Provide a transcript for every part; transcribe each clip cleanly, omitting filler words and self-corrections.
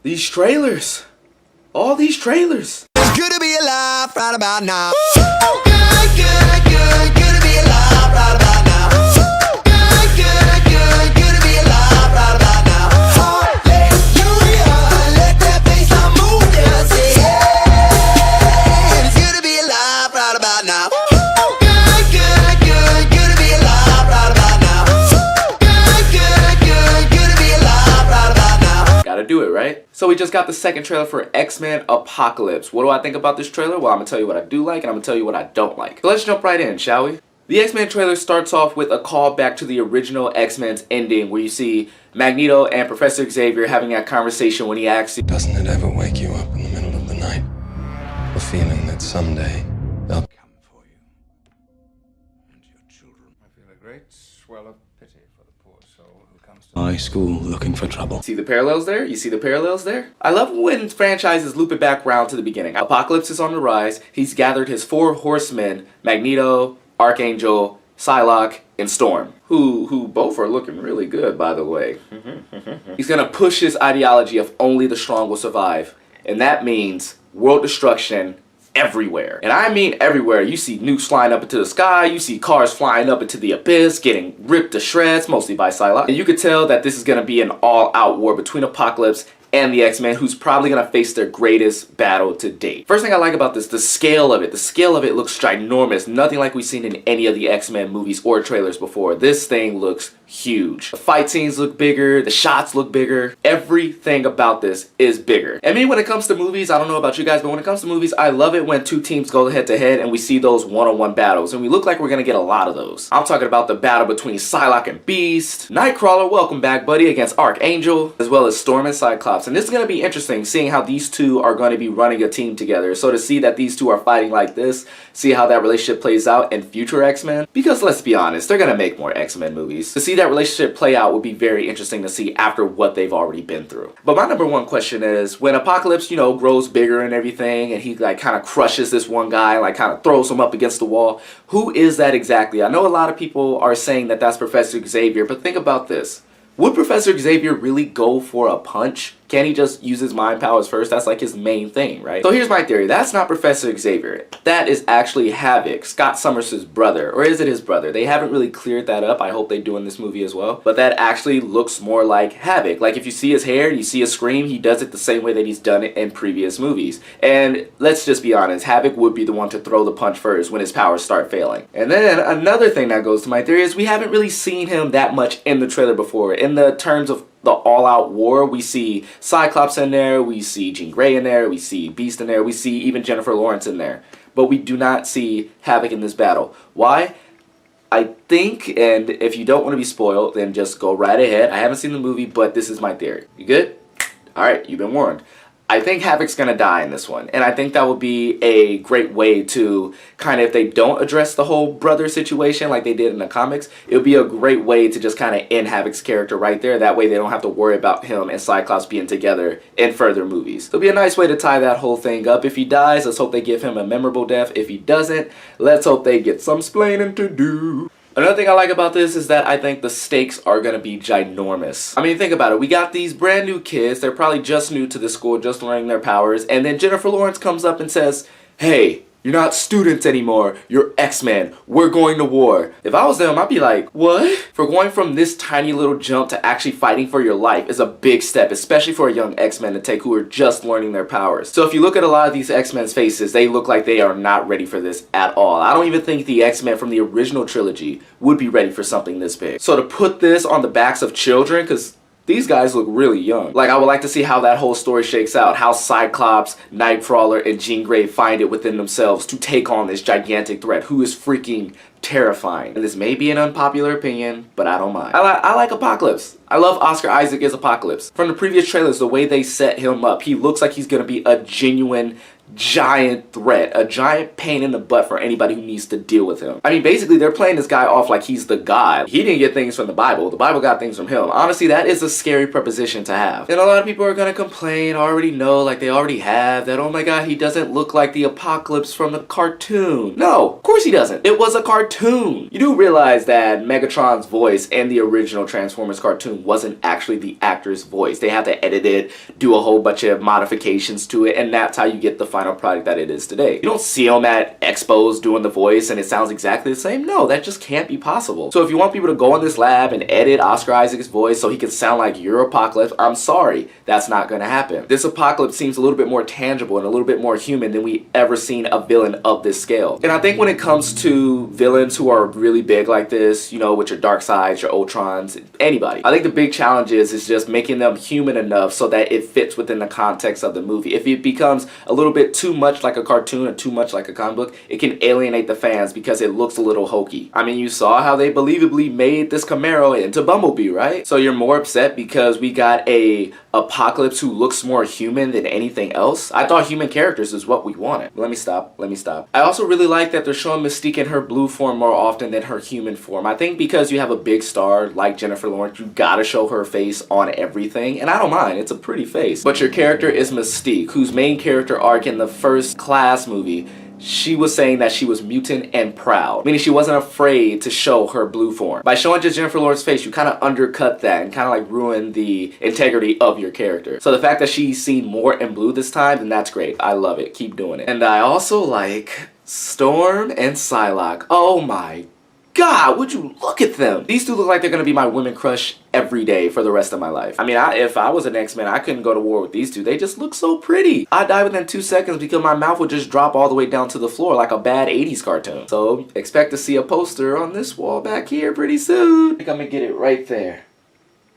These trailers. All these trailers. It's good to be alive right about now. Good, good, good, good to be alive right about now. Good, good, good, good to be alive right about now. Hallelujah, let that bassline move, yeah, say yeah. It's good to be alive right about now. Good, good, good, good to be alive right about now. Good, good, good, good to be alive right about now. Gotta do it, right? So we just got the second trailer for X-Men Apocalypse. What do I think about this trailer? Well, I'm gonna tell you what I do like and I'm gonna tell you what I don't like. So let's jump right in, shall we? The X-Men trailer starts off with a call back to the original X-Men's ending where you see Magneto and Professor Xavier having a conversation when he asks, Doesn't it ever wake you up in the middle of the night? The feeling that someday they'll Come for you and your children. I feel a great swell of pity for the poor soul who comes to high school looking for trouble. see the parallels there? You see the parallels there? I love when franchises loop it back round to the beginning. Apocalypse is on the rise. He's gathered his 4 horsemen, Magneto, Archangel, Psylocke, and Storm, who both are looking really good, by the way. He's gonna push his ideology of only the strong will survive, and that means world destruction everywhere. And I mean everywhere. You see nukes flying up into the sky, you see cars flying up into the abyss, getting ripped to shreds, mostly by Psylocke. And you could tell that this is gonna be an all-out war between Apocalypse and the X-Men, who's probably gonna face their greatest battle to date. First thing I like about this, the scale of it. The scale of it looks ginormous. Nothing like we've seen in any of the X-Men movies or trailers before. This thing looks huge. The fight scenes look bigger, the shots look bigger. Everything about this is bigger. I mean, when it comes to movies, I don't know about you guys, but when it comes to movies, I love it when 2 teams go head to head and we see those one-on-one battles, and we look like we're gonna get a lot of those. I'm talking about the battle between Psylocke and Beast, Nightcrawler, welcome back buddy, against Archangel, as well as Storm and Cyclops. And this is gonna be interesting, seeing how these 2 are gonna be running a team together. So to see that these 2 are fighting like this, see how that relationship plays out in future X-Men, because let's be honest, they're gonna make more X-Men movies. To see that relationship play out would be very interesting to see after what they've already been through. But my number one question is, when Apocalypse, you know, grows bigger and everything, and he like kind of crushes this one guy, like kind of throws him up against the wall, who is that exactly? I know a lot of people are saying that that's Professor Xavier, but think about this. Would Professor Xavier really go for a punch? Can he just use his mind powers first? That's like his main thing, right? So here's my theory. That's not Professor Xavier. That is actually Havoc, Scott Summers' brother. Or is it his brother? They haven't really cleared that up. I hope they do in this movie as well. But that actually looks more like Havoc. Like if you see his hair, you see a scream, he does it the same way that he's done it in previous movies. And let's just be honest, Havoc would be the one to throw the punch first when his powers start failing. And then another thing that goes to my theory is we haven't really seen him that much in the trailer before. In the terms of the all-out war, we see Cyclops in there, we see Jean Grey in there, we see Beast in there, we see even Jennifer Lawrence in there. But we do not see Havoc in this battle. Why? I think, and if you don't want to be spoiled, then just go right ahead. I haven't seen the movie, but this is my theory. You good? Alright, you've been warned. I think Havoc's gonna die in this one, and I think that would be a great way to kind of, if they don't address the whole brother situation like they did in the comics, it would be a great way to just kind of end Havoc's character right there. That way they don't have to worry about him and Cyclops being together in further movies. It'll be a nice way to tie that whole thing up. If he dies, let's hope they give him a memorable death. If he doesn't, let's hope they get some splaining to do. Another thing I like about this is that I think the stakes are going to be ginormous. I mean, think about it. We got these brand new kids. They're probably just new to the school, just learning their powers. And then Jennifer Lawrence comes up and says, hey, you're not students anymore. You're X-Men. We're going to war. If I was them, I'd be like, what? For going from this tiny little jump to actually fighting for your life is a big step, especially for a young X-Men to take who are just learning their powers. So if you look at a lot of these X-Men's faces, they look like they are not ready for this at all. I don't even think the X-Men from the original trilogy would be ready for something this big. So to put this on the backs of children, because these guys look really young. Like, I would like to see how that whole story shakes out. How Cyclops, Nightcrawler, and Jean Grey find it within themselves to take on this gigantic threat who is freaking terrifying. And this may be an unpopular opinion, but I don't mind. I like Apocalypse. I love Oscar Isaac as Apocalypse. From the previous trailers, the way they set him up, he looks like he's gonna be a genuine giant threat, a giant pain in the butt for anybody who needs to deal with him. I mean, basically, they're playing this guy off like he's the god. He didn't get things from the Bible got things from him. Honestly, that is a scary proposition to have. And a lot of people are gonna complain, already know, like they already have, that, oh my god, he doesn't look like the Apocalypse from the cartoon. No, of course he doesn't. It was a cartoon. You do realize that Megatron's voice in the original Transformers cartoon wasn't actually the actor's voice. They had to edit it, do a whole bunch of modifications to it, and that's how you get the final product that it is today. You don't see him at expos doing the voice and it sounds exactly the same. No, that just can't be possible. So if you want people to go in this lab and edit Oscar Isaac's voice so he can sound like your Apocalypse, I'm sorry, that's not gonna happen. This Apocalypse seems a little bit more tangible and a little bit more human than we ever seen a villain of this scale. And I think when it comes to villains who are really big like this, you know, with your Darkseids, your Ultrons, anybody, I think the big challenge is just making them human enough so that it fits within the context of the movie. If it becomes a little bit too much like a cartoon or too much like a comic book, it can alienate the fans because it looks a little hokey. I mean, you saw how they believably made this Camaro into Bumblebee, right? So you're more upset because we got a Apocalypse who looks more human than anything else? I thought human characters is what we wanted. Let me stop. I also really like that they're showing Mystique in her blue form more often than her human form. I think because you have a big star like Jennifer Lawrence, you gotta show her face on everything, and I don't mind, it's a pretty face. But your character is Mystique, whose main character arc in the First Class movie, she was saying that she was mutant and proud, meaning she wasn't afraid to show her blue form. By showing just Jennifer Lawrence's face, you kind of undercut that and kind of like ruin the integrity of your character. So the fact that she's seen more in blue this time, then that's great. I love it. Keep doing it. And I also like Storm and Psylocke. Oh my God, would you look at them? These two look like they're gonna be my women crush every day for the rest of my life. I mean, if I was an X-Men, I couldn't go to war with these two. They just look so pretty. I'd die within 2 seconds because my mouth would just drop all the way down to the floor like a bad 80s cartoon. So expect to see a poster on this wall back here pretty soon. I think I'm gonna get it right there.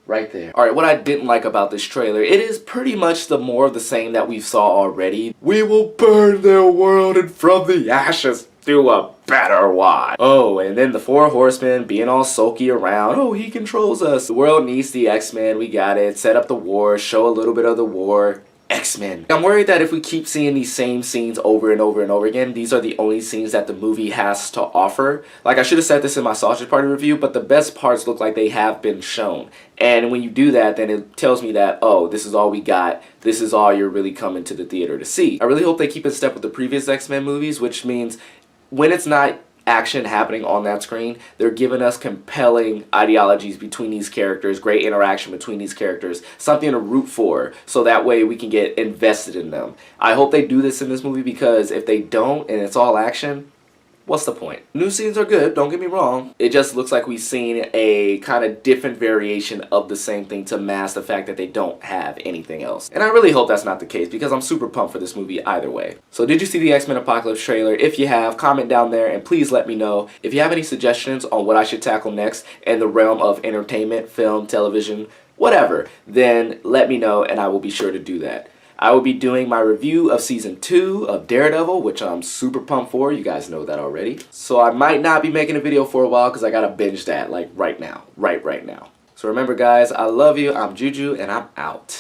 Right there. Alright, what I didn't like about this trailer, it is pretty much the more of the same that we saw already. We will burn their world and from the ashes do a better one. Oh, and then the Four Horsemen being all sulky around. Oh, he controls us. The world needs the X-Men. We got it. Set up the war. Show a little bit of the war. X-Men. I'm worried that if we keep seeing these same scenes over and over and over again, these are the only scenes that the movie has to offer. Like, I should have said this in my Sausage Party review, but the best parts look like they have been shown. And when you do that, then it tells me that, oh, this is all we got. This is all you're really coming to the theater to see. I really hope they keep in step with the previous X-Men movies, which means when it's not action happening on that screen, they're giving us compelling ideologies between these characters, great interaction between these characters, something to root for, so that way we can get invested in them. I hope they do this in this movie, because if they don't and it's all action, what's the point? New scenes are good, don't get me wrong. It just looks like we've seen a kind of different variation of the same thing to mask the fact that they don't have anything else. And I really hope that's not the case, because I'm super pumped for this movie either way. So did you see the X-Men Apocalypse trailer? If you have, comment down there and please let me know. If you have any suggestions on what I should tackle next in the realm of entertainment, film, television, whatever, then let me know and I will be sure to do that. I will be doing my review of Season 2 of Daredevil, which I'm super pumped for. You guys know that already. So I might not be making a video for a while because I gotta binge that, like, right now. Right now. So remember, guys, I love you. I'm Juju, and I'm out.